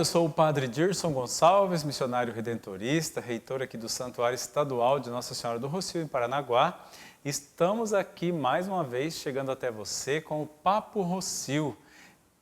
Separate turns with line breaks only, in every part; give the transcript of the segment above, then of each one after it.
eu sou o Padre Dirson Gonçalves, missionário redentorista, reitor aqui do Santuário Estadual de Nossa Senhora do Rossio, em Paranaguá. Estamos aqui mais uma vez chegando até você com o Papo Rossio.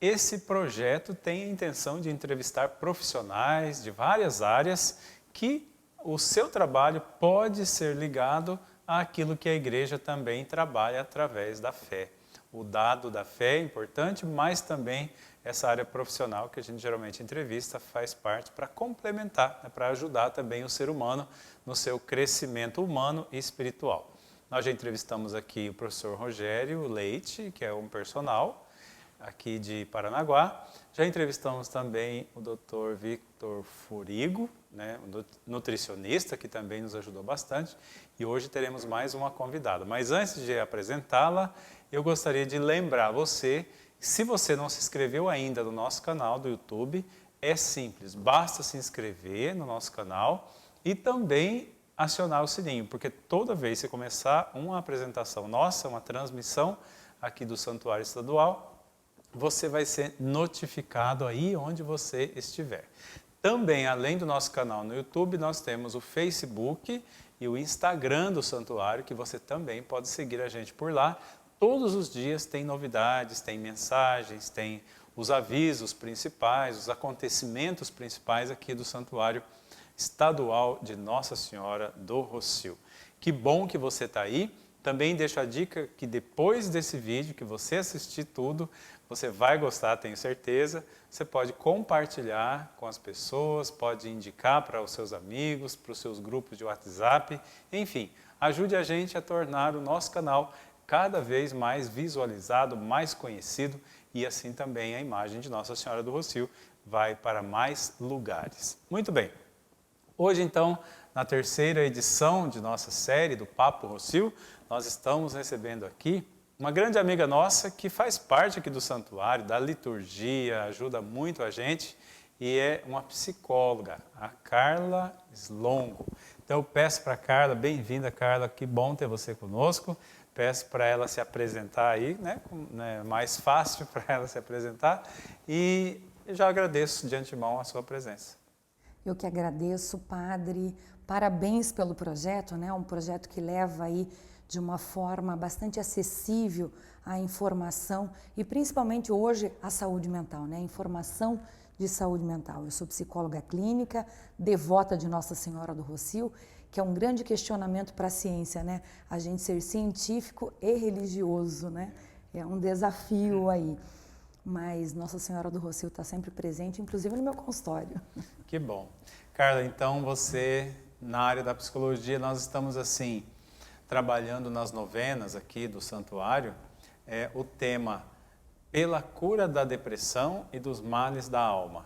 Esse projeto tem a intenção de entrevistar profissionais de várias áreas que o seu trabalho pode ser ligado àquilo que a igreja também trabalha através da fé. O dado da fé é importante, mas também essa área profissional que a gente geralmente entrevista faz parte para complementar, para ajudar também o ser humano no seu crescimento humano e espiritual. Nós já entrevistamos aqui o professor Rogério Leite, que é um personal aqui de Paranaguá. Já entrevistamos também o Dr. Victor Furigo, um nutricionista, que também nos ajudou bastante. E hoje teremos mais uma convidada. Mas antes de apresentá-la, eu gostaria de lembrar você, se você não se inscreveu ainda no nosso canal do YouTube, é simples, basta se inscrever no nosso canal e também acionar o sininho, porque toda vez que começar uma apresentação nossa, uma transmissão aqui do Santuário Estadual, você vai ser notificado aí onde você estiver. Também, além do nosso canal no YouTube, nós temos o Facebook e o Instagram do Santuário, que você também pode seguir a gente por lá. Todos os dias tem novidades, tem mensagens, tem os avisos principais, os acontecimentos principais aqui do Santuário Estadual de Nossa Senhora do Rossio. Que bom que você está aí. Também deixo a dica que depois desse vídeo, que você assistir tudo, você vai gostar, tenho certeza. Você pode compartilhar com as pessoas, pode indicar para os seus amigos, para os seus grupos de WhatsApp. Enfim, ajude a gente a tornar o nosso canal cada vez mais visualizado, mais conhecido, e assim também a imagem de Nossa Senhora do Rossio vai para mais lugares. Muito bem, hoje então, na terceira edição de nossa série do Papo Rossio, nós estamos recebendo aqui uma grande amiga nossa que faz parte aqui do santuário, da liturgia, ajuda muito a gente, e é uma psicóloga, a Carla Slongo. Então eu peço para a Carla, bem-vinda Carla, que bom ter você conosco. Peço para ela se apresentar aí, mais fácil para ela se apresentar, e já agradeço de antemão a sua presença.
Eu que agradeço, Padre, parabéns pelo projeto, um projeto que leva aí de uma forma bastante acessível a informação e principalmente hoje a saúde mental, informação de saúde mental. Eu sou psicóloga clínica, devota de Nossa Senhora do Rossio, que é um grande questionamento para a ciência, a gente ser científico e religioso, é um desafio aí. Mas Nossa Senhora do Rossio está sempre presente, inclusive no meu consultório.
Que bom. Carla, então você, na área da psicologia, nós estamos assim, trabalhando nas novenas aqui do santuário, o tema pela cura da depressão e dos males da alma.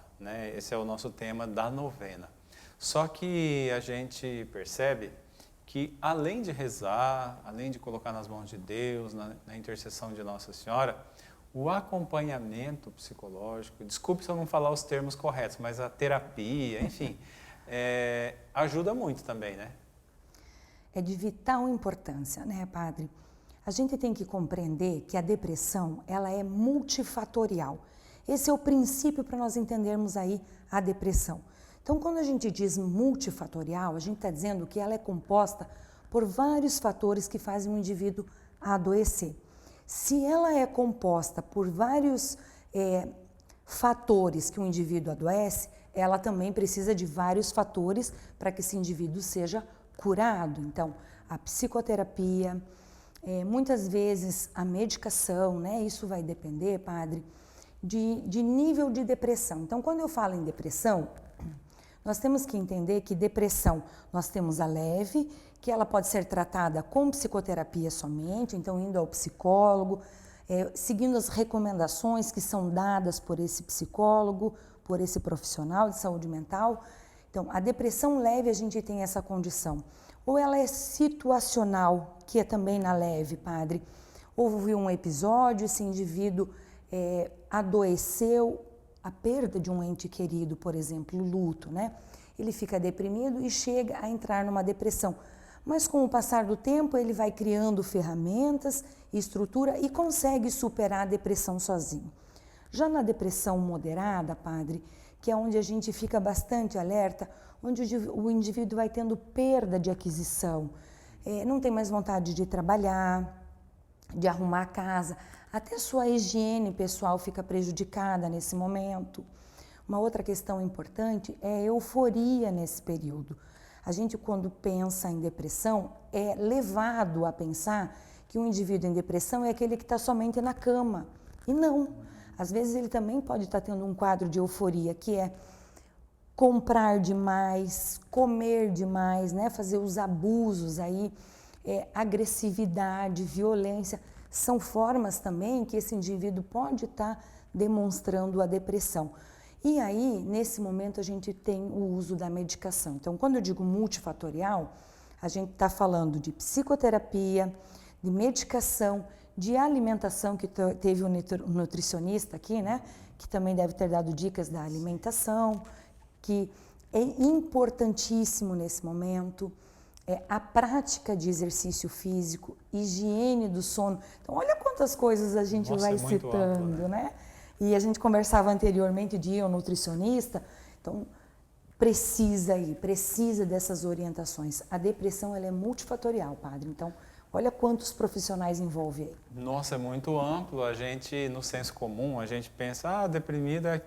Esse é o nosso tema da novena. Só que a gente percebe que além de rezar, além de colocar nas mãos de Deus, na intercessão de Nossa Senhora, o acompanhamento psicológico, desculpe se eu não falar os termos corretos, mas a terapia, enfim, ajuda muito também,
É de vital importância, Padre? A gente tem que compreender que a depressão, ela é multifatorial. Esse é o princípio para nós entendermos aí a depressão. Então, quando a gente diz multifatorial, a gente está dizendo que ela é composta por vários fatores que fazem o indivíduo adoecer. Se ela é composta por vários fatores que o indivíduo adoece, ela também precisa de vários fatores para que esse indivíduo seja curado. Então, a psicoterapia, muitas vezes a medicação, isso vai depender, Padre, de nível de depressão. Então, quando eu falo em depressão, nós temos que entender que depressão, nós temos a leve, que ela pode ser tratada com psicoterapia somente, então indo ao psicólogo, seguindo as recomendações que são dadas por esse psicólogo, por esse profissional de saúde mental. Então, a depressão leve, a gente tem essa condição. Ou ela é situacional, que é também na leve, Padre. Houve um episódio, esse indivíduo adoeceu, a perda de um ente querido, por exemplo, o luto, Ele fica deprimido e chega a entrar numa depressão. Mas com o passar do tempo, ele vai criando ferramentas, estrutura e consegue superar a depressão sozinho. Já na depressão moderada, Padre, que é onde a gente fica bastante alerta, onde o indivíduo vai tendo perda de aquisição, não tem mais vontade de trabalhar, de arrumar a casa, até sua higiene pessoal fica prejudicada nesse momento. Uma outra questão importante é a euforia nesse período. A gente, quando pensa em depressão, é levado a pensar que um indivíduo em depressão é aquele que está somente na cama. E não. Às vezes ele também pode estar tendo um quadro de euforia, que é comprar demais, comer demais, né? Fazer os abusos aí, agressividade, violência. São formas também que esse indivíduo pode estar demonstrando a depressão. E aí, nesse momento, a gente tem o uso da medicação. Então, quando eu digo multifatorial, a gente está falando de psicoterapia, de medicação, de alimentação, que teve um nutricionista aqui, né? Que também deve ter dado dicas da alimentação, que é importantíssimo nesse momento. A prática de exercício físico, higiene do sono. Então, olha quantas coisas a gente vai citando, amplo, né? E a gente conversava anteriormente de ir ao nutricionista, então precisa dessas orientações. A depressão, ela é multifatorial, padre, então olha quantos profissionais envolve aí.
Nossa, é muito amplo. A gente, no senso comum, a gente pensa, deprimida,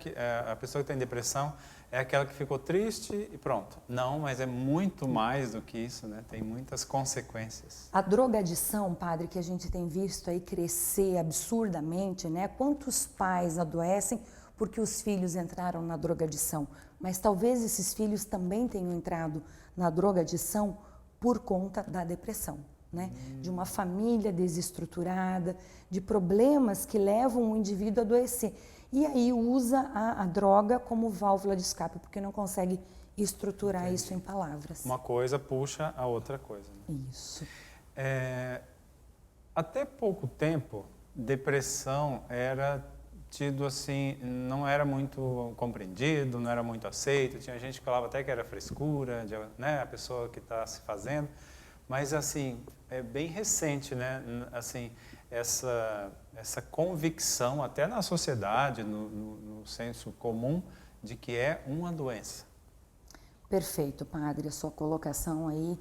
a pessoa que tem depressão é aquela que ficou triste e pronto. Não, mas é muito mais do que isso, né? Tem muitas consequências.
A drogadição, padre, que a gente tem visto aí crescer absurdamente, né? Quantos pais adoecem porque os filhos entraram na drogadição? Mas talvez esses filhos também tenham entrado na drogadição por conta da depressão, né? De uma família desestruturada, de problemas que levam o indivíduo a adoecer. E aí usa a droga como válvula de escape, porque não consegue estruturar isso em palavras.
Uma coisa puxa a outra coisa. Né?
Isso.
Até pouco tempo, depressão era tido assim, não era muito compreendido, não era muito aceito. Tinha gente que falava até que era frescura, né? A pessoa que está se fazendo. Mas assim, é bem recente, né? Assim, essa convicção, até na sociedade, no senso comum, de que é uma doença.
Perfeito, padre. A sua colocação aí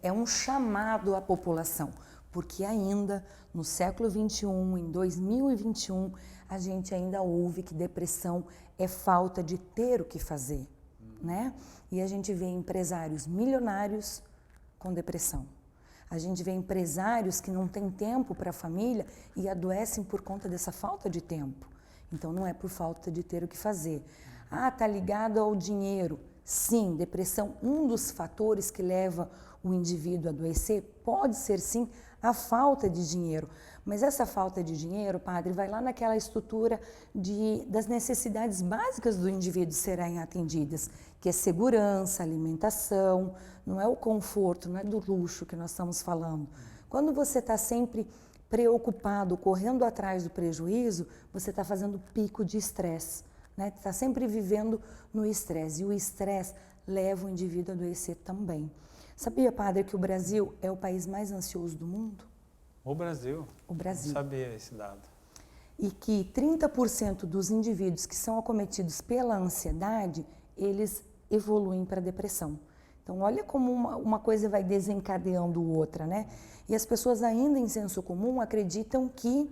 é um chamado à população, porque ainda no século XXI, em 2021, a gente ainda ouve que depressão é falta de ter o que fazer, né? E a gente vê empresários milionários com depressão. A gente vê empresários que não têm tempo para a família e adoecem por conta dessa falta de tempo. Então, não é por falta de ter o que fazer. Tá ligado ao dinheiro. Sim, depressão, um dos fatores que leva o indivíduo a adoecer pode ser, sim, a falta de dinheiro. Mas essa falta de dinheiro, padre, vai lá naquela estrutura das necessidades básicas do indivíduo serem atendidas, que é segurança, alimentação, não é o conforto, não é do luxo que nós estamos falando. Quando você está sempre preocupado, correndo atrás do prejuízo, você está fazendo pico de estresse, né? Está sempre vivendo no estresse, e o estresse leva o indivíduo a adoecer também. Sabia, padre, que o Brasil é o país mais ansioso do mundo?
O Brasil?
O Brasil.
Não sabia esse dado.
E que 30% dos indivíduos que são acometidos pela ansiedade, eles evoluem para a depressão. Então, olha como uma coisa vai desencadeando outra, né? E as pessoas ainda em senso comum acreditam que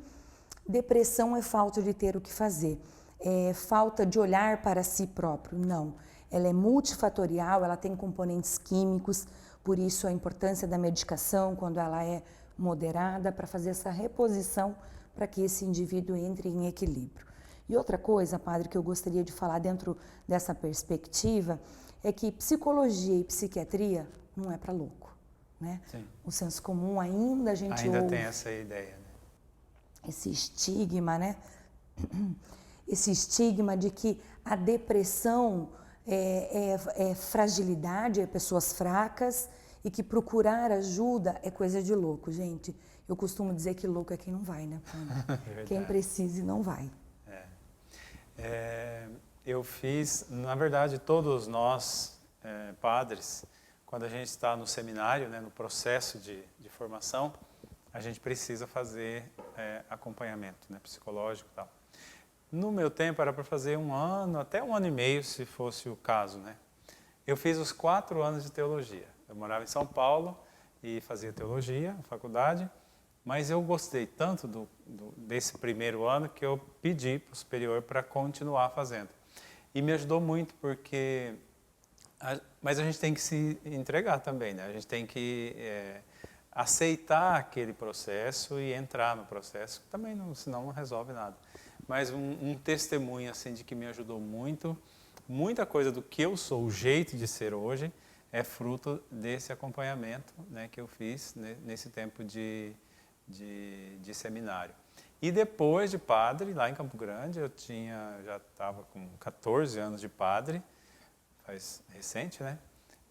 depressão é falta de ter o que fazer, é falta de olhar para si próprio. Não, ela é multifatorial, ela tem componentes químicos, por isso a importância da medicação quando ela é moderada para fazer essa reposição para que esse indivíduo entre em equilíbrio. E outra coisa, padre, que eu gostaria de falar dentro dessa perspectiva é que psicologia e psiquiatria não é para louco, né?
Sim.
O senso comum ainda a gente ouve
tem essa ideia, né?
Esse estigma, né? Esse estigma de que a depressão é fragilidade, é pessoas fracas e que procurar ajuda é coisa de louco, gente. Eu costumo dizer que louco é quem não vai, né? Quem precisa e não vai.
Eu fiz, na verdade, todos nós, padres, quando a gente está no seminário, né, no processo de formação, a gente precisa fazer acompanhamento, né, psicológico e tal. No meu tempo era para fazer 1 ano, até 1 ano e meio, se fosse o caso, né? Eu fiz os 4 anos de teologia. Eu morava em São Paulo e fazia teologia, faculdade, mas eu gostei tanto desse primeiro ano que eu pedi para o superior para continuar fazendo. E me ajudou muito porque... mas a gente tem que se entregar também, né? A gente tem que aceitar aquele processo e entrar no processo, também não, senão não resolve nada. Mas um testemunho assim de que me ajudou muito, muita coisa do que eu sou, o jeito de ser hoje, é fruto desse acompanhamento, né, que eu fiz nesse tempo de seminário. E depois de padre, lá em Campo Grande, já estava com 14 anos de padre, faz recente, né?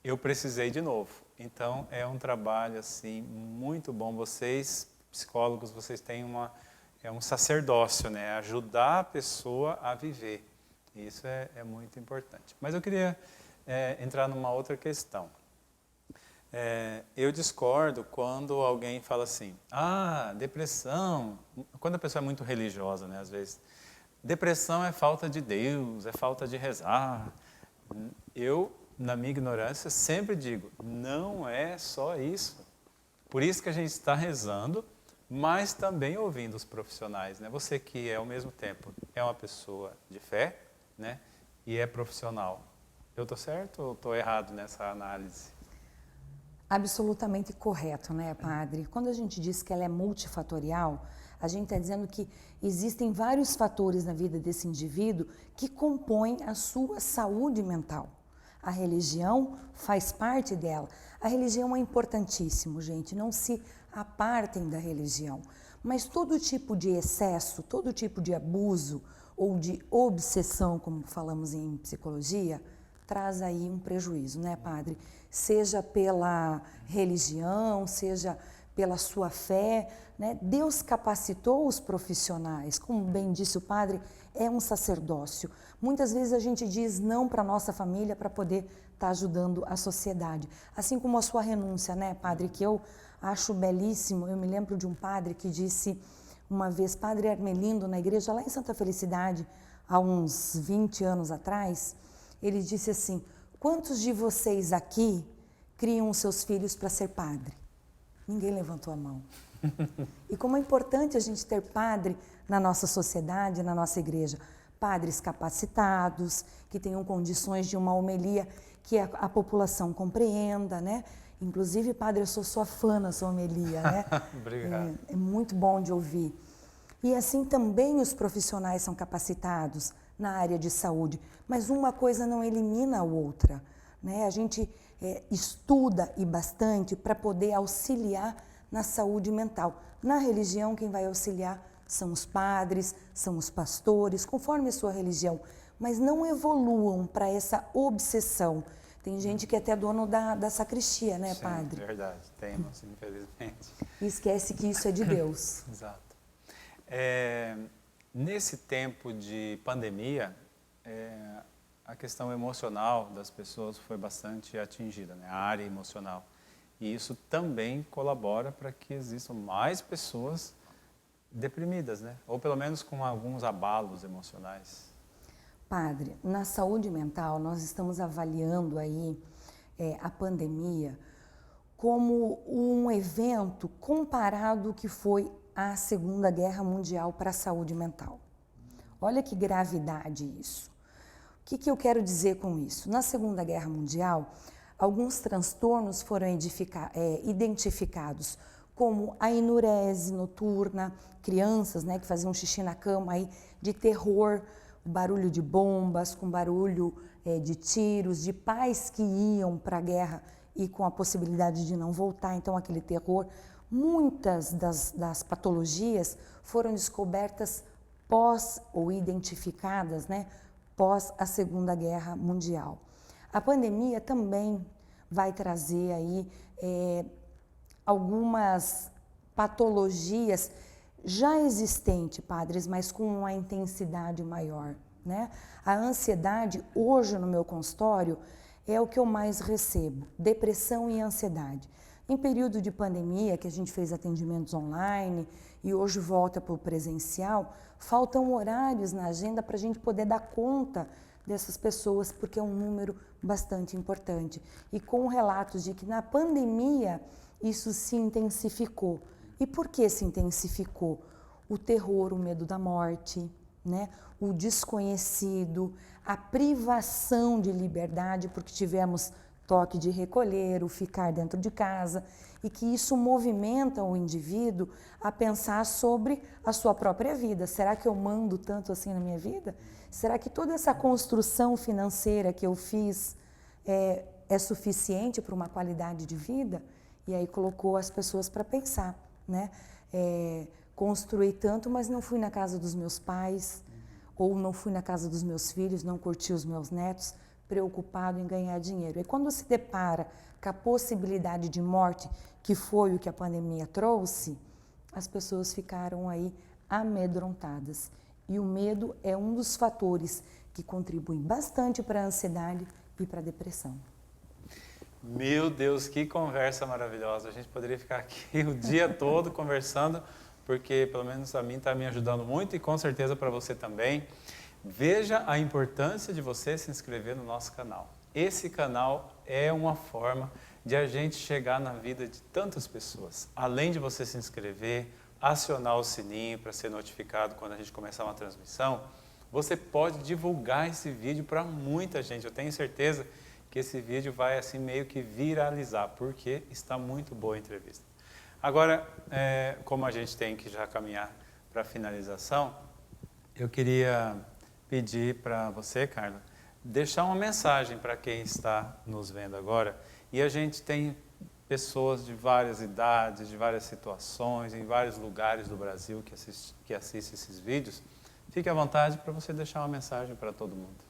Eu precisei de novo. Então é um trabalho assim muito bom. Vocês, psicólogos, vocês têm um sacerdócio, né? Ajudar a pessoa a viver. Isso é muito importante. Mas eu queria entrar numa outra questão. Eu discordo quando alguém fala assim, depressão, quando a pessoa é muito religiosa, né? Às vezes, depressão é falta de Deus, é falta de rezar. Eu, na minha ignorância, sempre digo, não é só isso. Por isso que a gente está rezando, mas também ouvindo os profissionais, né? Você que ao mesmo tempo é uma pessoa de fé, né? E é profissional. Eu estou certo ou estou errado nessa análise?
Absolutamente correto, né, padre? Quando a gente diz que ela é multifatorial, a gente está dizendo que existem vários fatores na vida desse indivíduo que compõem a sua saúde mental. A religião faz parte dela. A religião é importantíssimo, gente, não se apartem da religião. Mas todo tipo de excesso, todo tipo de abuso ou de obsessão, como falamos em psicologia, traz aí um prejuízo, né, padre? Seja pela religião, seja pela sua fé, né? Deus capacitou os profissionais, como bem disse o padre, é um sacerdócio. Muitas vezes a gente diz não para a nossa família para poder estar ajudando a sociedade. Assim como a sua renúncia, né, padre, que eu acho belíssimo. Eu me lembro de um padre que disse uma vez, padre Armelindo, na igreja lá em Santa Felicidade, há uns 20 anos atrás, ele disse assim, quantos de vocês aqui criam os seus filhos para ser padre? Ninguém levantou a mão. E como é importante a gente ter padre na nossa sociedade, na nossa igreja. Padres capacitados, que tenham condições de uma homilia que a população compreenda, né? Inclusive, padre, eu sou sua fã na sua homilia, né?
Obrigado.
É muito bom de ouvir. E assim também os profissionais são capacitados na área de saúde, mas uma coisa não elimina a outra, né? A gente estuda e bastante para poder auxiliar na saúde mental. Na religião, quem vai auxiliar são os padres, são os pastores, conforme a sua religião, mas não evoluam para essa obsessão. Tem gente que é até dono da sacristia, né, padre?
Sim, verdade, temos, infelizmente.
E esquece que isso é de Deus.
Exato. Nesse tempo de pandemia, a questão emocional das pessoas foi bastante atingida, né? A área emocional. E isso também colabora para que existam mais pessoas deprimidas, né? Ou pelo menos com alguns abalos emocionais.
Padre, na saúde mental, nós estamos avaliando aí a pandemia como um evento comparado ao que foi a Segunda Guerra Mundial para a saúde mental. Olha que gravidade isso. O que eu quero dizer com isso? Na Segunda Guerra Mundial, alguns transtornos foram identificados, como a enurese noturna, crianças, né, que faziam xixi na cama, aí, de terror, o barulho de bombas, com barulho de tiros, de pais que iam para a guerra e com a possibilidade de não voltar, então aquele terror. Muitas das patologias foram descobertas ou identificadas, né, pós a Segunda Guerra Mundial. A pandemia também vai trazer aí algumas patologias já existentes, padres, mas com uma intensidade maior, né? A ansiedade, hoje no meu consultório, é o que eu mais recebo, depressão e ansiedade. Em período de pandemia, que a gente fez atendimentos online e hoje volta para o presencial, faltam horários na agenda para a gente poder dar conta dessas pessoas, porque é um número bastante importante. E com relatos de que na pandemia isso se intensificou. E por que se intensificou? O terror, o medo da morte, né? O desconhecido, a privação de liberdade, porque tivemos toque de recolher, o ficar dentro de casa, e que isso movimenta o indivíduo a pensar sobre a sua própria vida. Será que eu mando tanto assim na minha vida? Será que toda essa construção financeira que eu fiz é suficiente para uma qualidade de vida? E aí colocou as pessoas para pensar, né? Construí tanto, mas não fui na casa dos meus pais, ou não fui na casa dos meus filhos, não curti os meus netos, preocupado em ganhar dinheiro. E quando se depara com a possibilidade de morte, que foi o que a pandemia trouxe, as pessoas ficaram aí amedrontadas. E o medo é um dos fatores que contribuem bastante para a ansiedade e para a depressão.
Meu Deus, que conversa maravilhosa. A gente poderia ficar aqui o dia todo conversando, porque pelo menos a mim está me ajudando muito e com certeza para você também. Veja a importância de você se inscrever no nosso canal. Esse canal é uma forma de a gente chegar na vida de tantas pessoas. Além de você se inscrever, acionar o sininho para ser notificado quando a gente começar uma transmissão, você pode divulgar esse vídeo para muita gente. Eu tenho certeza que esse vídeo vai assim meio que viralizar, porque está muito boa a entrevista. Agora, como a gente tem que já caminhar para a finalização, eu queria pedir para você, Carla, deixar uma mensagem para quem está nos vendo agora. E a gente tem pessoas de várias idades, de várias situações, em vários lugares do Brasil que assistem esses vídeos. Fique à vontade para você deixar uma mensagem para todo mundo.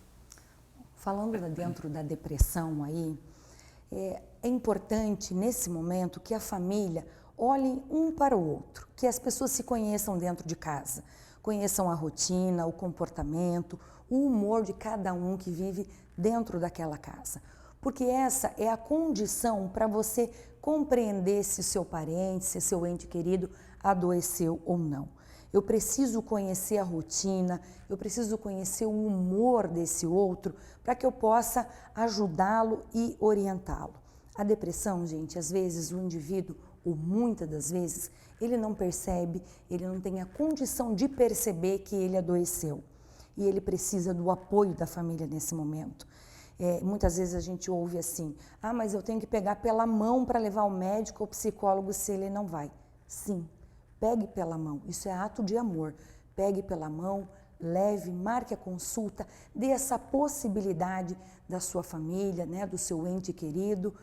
Falando dentro da depressão aí, é importante nesse momento que a família olhe um para o outro, que as pessoas se conheçam dentro de casa. Conheçam a rotina, o comportamento, o humor de cada um que vive dentro daquela casa. Porque essa é a condição para você compreender se seu parente, se seu ente querido adoeceu ou não. Eu preciso conhecer a rotina, eu preciso conhecer o humor desse outro para que eu possa ajudá-lo e orientá-lo. A depressão, gente, às vezes o indivíduo, ou muitas das vezes, ele não percebe, ele não tem a condição de perceber que ele adoeceu. E ele precisa do apoio da família nesse momento. Muitas vezes a gente ouve assim, mas eu tenho que pegar pela mão para levar ao médico ou psicólogo se ele não vai. Sim, pegue pela mão, isso é ato de amor. Pegue pela mão, leve, marque a consulta, dê essa possibilidade da sua família, né, do seu ente querido,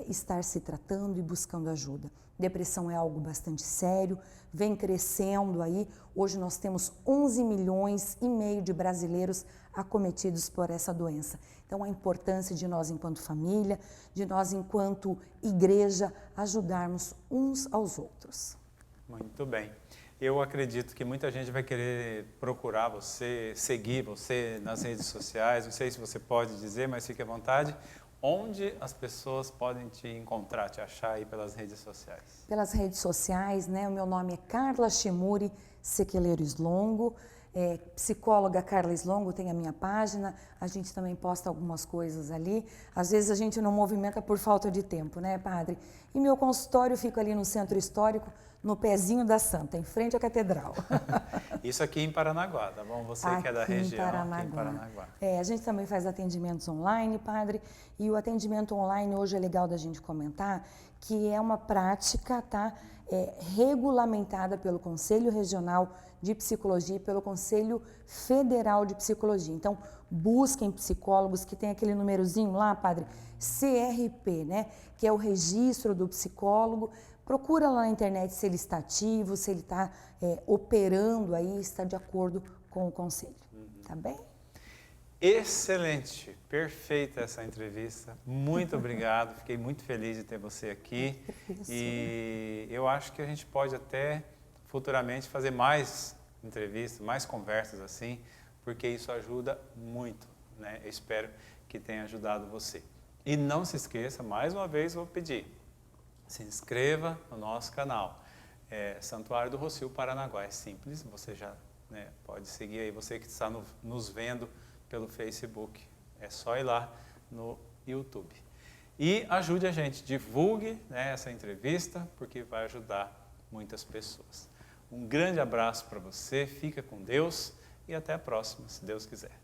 estar se tratando e buscando ajuda. Depressão é algo bastante sério, vem crescendo aí. Hoje nós temos 11 milhões e meio de brasileiros acometidos por essa doença. Então a importância de nós enquanto família, de nós enquanto igreja, ajudarmos uns aos outros.
Muito bem. Eu acredito que muita gente vai querer procurar você, seguir você nas redes sociais. Não sei se você pode dizer, mas fique à vontade. Onde as pessoas podem te encontrar, te achar aí pelas redes sociais?
Pelas redes sociais, né? O meu nome é Carla Chemuri Sequeleiro Slongo. Psicóloga Carla Slongo, tem a minha página, a gente também posta algumas coisas ali. Às vezes a gente não movimenta por falta de tempo, né, padre? E meu consultório fica ali no Centro Histórico, no Pezinho da Santa, em frente à Catedral.
Isso aqui em Paranaguá, tá bom? Você que é da região, aqui em Paranaguá.
A gente também faz atendimentos online, padre, e o atendimento online hoje é legal da gente comentar que é uma prática, tá? Regulamentada pelo Conselho Regional de Psicologia e pelo Conselho Federal de Psicologia. Então, busquem psicólogos que tem aquele númerozinho lá, padre, CRP, né? Que é o registro do psicólogo. Procura lá na internet se ele está ativo, se ele está operando aí, está de acordo com o conselho. Tá bem?
Excelente, perfeita essa entrevista. Muito obrigado, fiquei muito feliz de ter você aqui. E eu acho que a gente pode até futuramente fazer mais entrevistas, mais conversas assim, porque isso ajuda muito, né? Eu espero que tenha ajudado você. E não se esqueça, mais uma vez vou pedir, se inscreva no nosso canal. Santuário do Rossio Paranaguá, é simples, você já pode seguir aí, você que está nos vendo pelo Facebook, é só ir lá no YouTube. E ajude a gente, divulgue essa entrevista, porque vai ajudar muitas pessoas. Um grande abraço para você, fica com Deus e até a próxima, se Deus quiser.